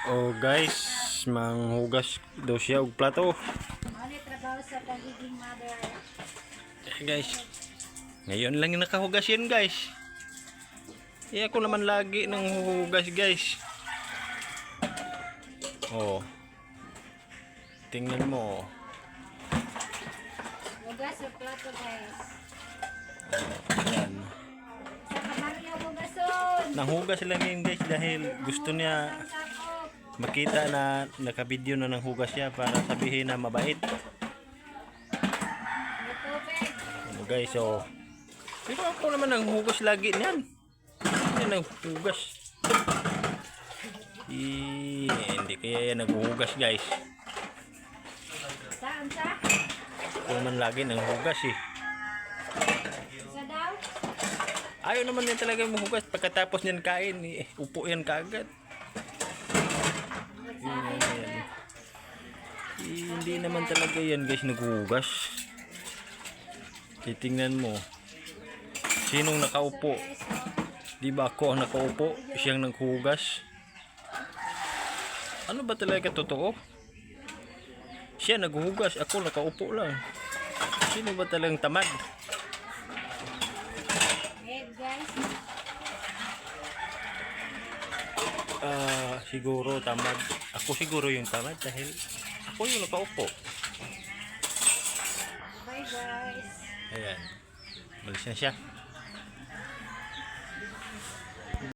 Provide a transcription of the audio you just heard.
Oh guys, manghugas daw siya og plato. Ano trabaho sa pagiging mother? Guys, ngayon lang nakahugas yan guys. Ako naman lagi nang huhugas guys. Oh. Tingnan mo. Hugas sa plato guys. Yan. Sa kamar niya hugason. Nanghugas lang yan guys dahil gusto niya Ang sakop. makita na nakabidyo na ng hugas siya para sabihin na mabait. May tubig. Ano guys, so pero ako naman ang hugas lagi niyan. Yan ang hugas. Hindi kaya yan naghuhugas guys. Saan sa? Ako naman lagi nang hugas eh. Isa daw? Ayaw naman yan talaga mahugas. Pagkatapos niyan kain, upo yan kaagad. Nagsahin na. Hindi naman talaga yan guys naghuhugas. Titingnan mo. Sinong nakaupo? Di ba ako ang nakaupo? Siyang naghuhugas? Ano ba talaga totoo? Siya naghuhugas, ako nakaupo lang. Sino ba talagang tamad? Hey guys. Siguro tamad. Ako siguro yung tamad dahil ako yung nakaupo. Bye guys. Ayan. Malis na siya.